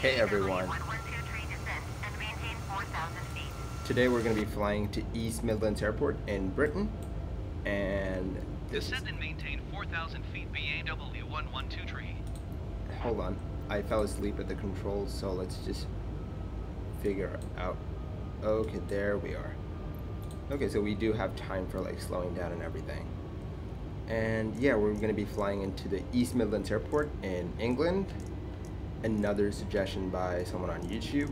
Hey everyone. Today we're going to be flying to East Midlands Airport in Britain, and descend and maintain 4,000 feet BAW 112 Hold on, I fell asleep at the controls, so let's just figure out. Okay, there we are. Okay, so we do have time for like slowing down and everything. And yeah, we're going to be flying into the East Midlands Airport in England. Another suggestion by someone on YouTube.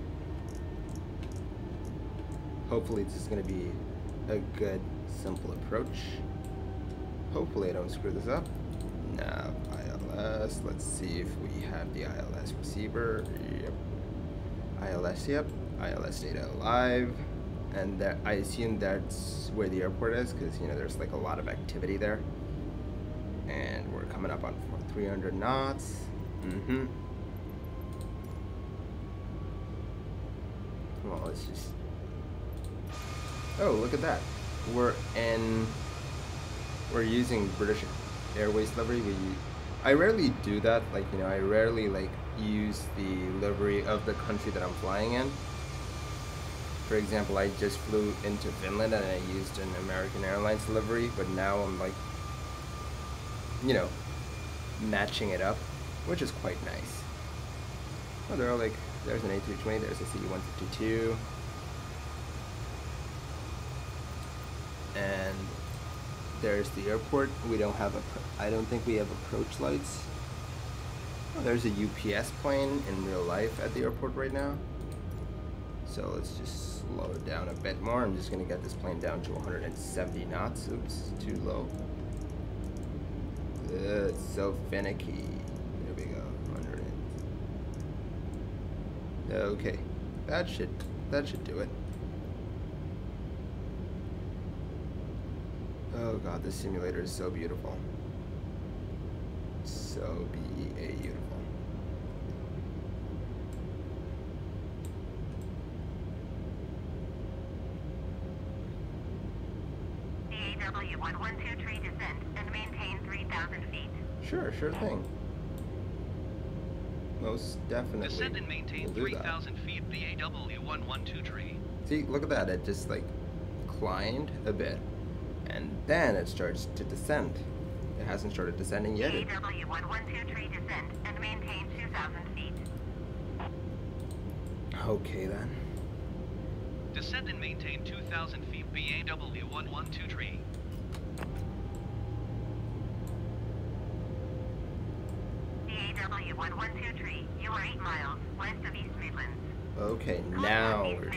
Hopefully this is going to be a good, simple approach. Hopefully I don't screw this up. Nav ILS. Let's see if we have the ILS receiver. Yep. ILS, yep. ILS data live. And that, I assume that's where the airport is, because you know there's like a lot of activity there. And we're coming up on 300 knots. Well, let's just... Oh, look at that. We're using British Airways livery. I rarely do that. Like, you know, I rarely like use the livery of the country that I'm flying in. For example, I just flew into Finland and I used an American Airlines livery, but now I'm like, you know, matching it up, which is quite nice. Oh, they're all like, there's an A320, there's a C-152. And there's the airport. We don't have I don't think we have approach lights. Oh, there's a UPS plane in real life at the airport right now. So let's just slow it down a bit more. I'm just gonna get this plane down to 170 knots. Oops, too low. It's so finicky. There we go. 100. Okay, that should do it. Oh god, this simulator is so beautiful. So beautiful. BAW 112 descent and maintain 3,000 feet. Sure thing. Most definitely. Descend and maintain 3,000 feet BAW 112. See, look at that. It just like climbed a bit. And then it starts to descend. It hasn't started descending yet. BAW 112 descend and maintain 2,000 feet. Okay then. Descend and maintain 2,000 feet BAW 112. BAW 112, you are 8 miles west of East Midlands. Okay, now we're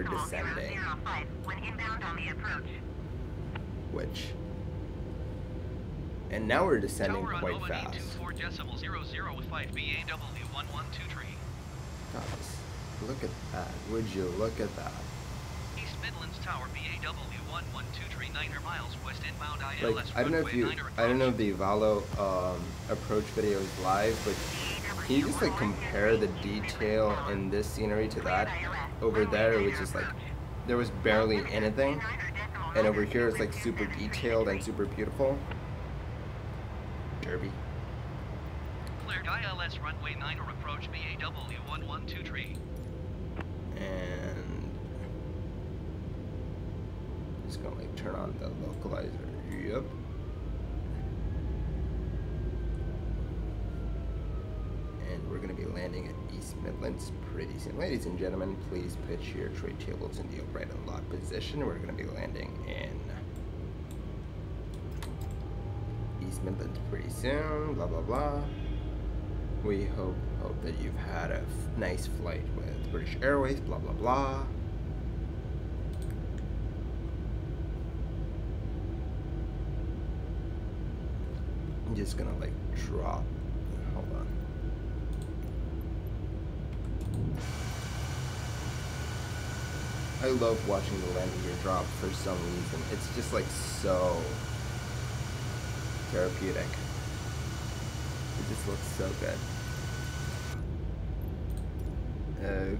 descending. When inbound on the approach. And now we're descending quite fast. 24.005 BAW 112. Guys, look at that. Would you look at that? East Midlands Tower BAW 112 9 miles west inbound ILS. Like, I don't know if the Valo approach video is live, but can you just like compare the detail in this scenery to that? Over there it was just like there was barely anything, and over here it's like super detailed and super beautiful. Derby. Cleared ILS runway 9 or approach BAW 112. And just gonna like turn on the localizer. Yep. And we're gonna be landing at East Midlands pretty soon. Ladies and gentlemen, please pitch your tray tables in the upright and lock position. We're gonna be landing in East Midlands pretty soon. Blah blah blah. We hope that you've had a nice flight with British Airways. Blah blah blah. I'm just gonna like drop. Hold on. I love watching the landing gear drop for some reason. It's just like so therapeutic. It just looks so good.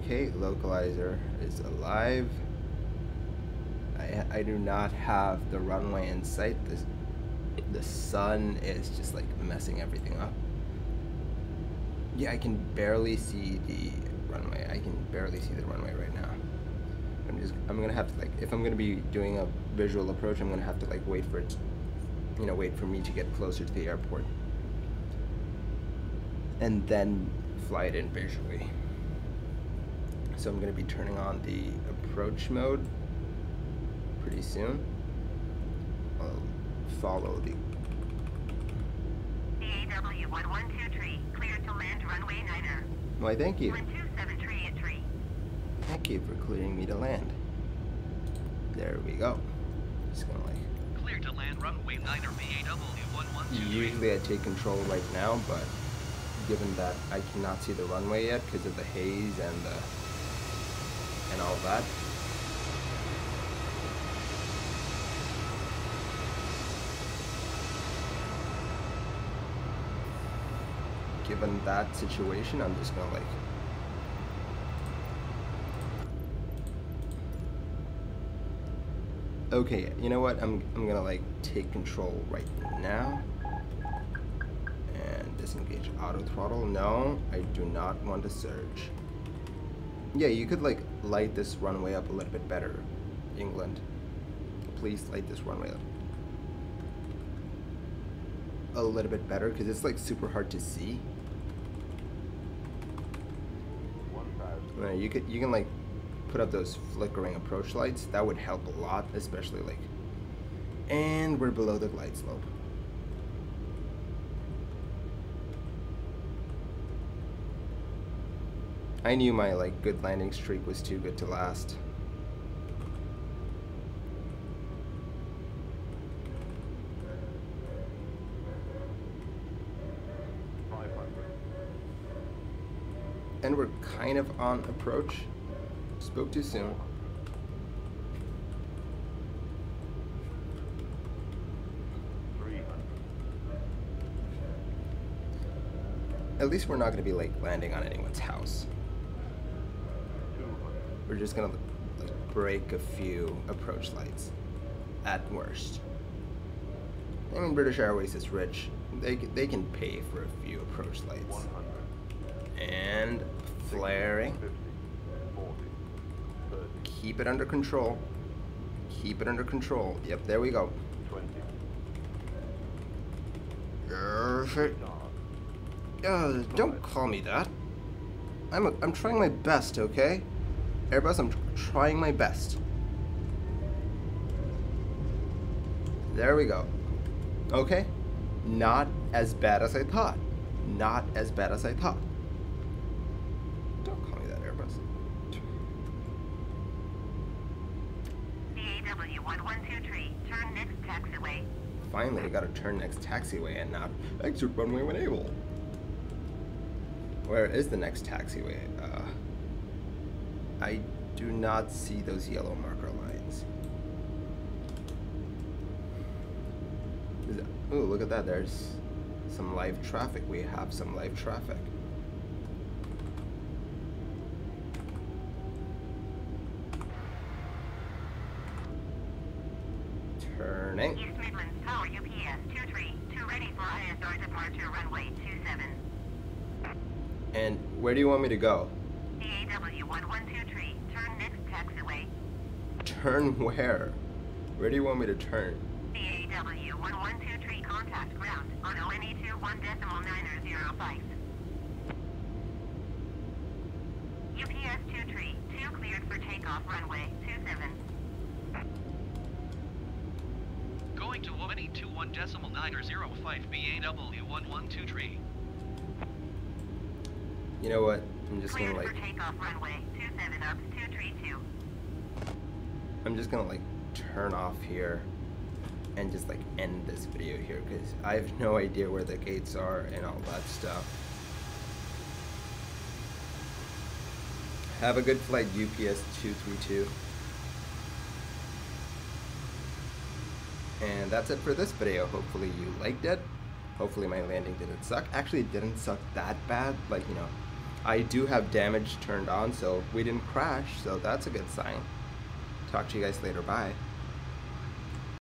Okay, localizer is alive. I do not have the runway in sight. The the sun is just like messing everything up. Yeah, I can barely see the runway. I can barely see the runway right now. I'm gonna have to, like, if I'm gonna be doing a visual approach, I'm gonna have to like wait for it, you know, wait for me to get closer to the airport, and then fly it in visually. So I'm gonna be turning on the approach mode pretty soon. I'll follow the DAW 112 clear to land runway 9er. Why, thank you. 127 tree at tree. Thank you for clearing me to land. There we go. Just gonna like. Clear to land runway 9er BAW 112. Usually I take control right now, but given that I cannot see the runway yet because of the haze and all that. Given that situation, I'm just gonna like. Okay, you know what? I'm gonna like take control right now and disengage auto throttle. No, I do not want to surge. Yeah, you could like light this runway up a little bit better, England. Please light this runway up a little bit better because it's like super hard to see. You can like put up those flickering approach lights. That would help a lot, especially like. And we're below the glide slope. I knew my like good landing streak was too good to last. And we're kind of on approach. Spoke too soon. At least we're not going to be like landing on anyone's house. We're just going to like break a few approach lights at worst. I mean, British Airways is rich. They can pay for a few approach lights. And flaring. Keep it under control. Keep it under control. Yep, there we go. Perfect. Don't call me that. I'm trying my best, okay? Airbus, I'm trying my best. There we go. Okay. Not as bad as I thought. Not as bad as I thought. Don't call me that, Airbus. DAW 112 turn next taxiway. Finally, I got to turn next taxiway and not exit runway when able. Where is the next taxiway? I do not see those yellow marker lines. Ooh, look at that. There's some live traffic. We have some live traffic. Turning. East Midlands Tower UPS 232 ready for ISR departure runway 27. And where do you want me to go? DAW 112 turn next taxiway. Turn where? Where do you want me to turn? DAW 112 contact ground on ONE 21.905. UPS 232 cleared for takeoff runway 27. Going to ONE 21.905 BAW 112. You know what? I'm just Cleared gonna for like. takeoff runway 27 up 232. I'm just gonna like turn off here and just like end this video here because I have no idea where the gates are and all that stuff. Have a good flight, UPS 232. And that's it for this video. Hopefully you liked it. Hopefully my landing didn't suck. Actually, it didn't suck that bad. Like, you know, I do have damage turned on, so we didn't crash, so that's a good sign. Talk to you guys later. Bye.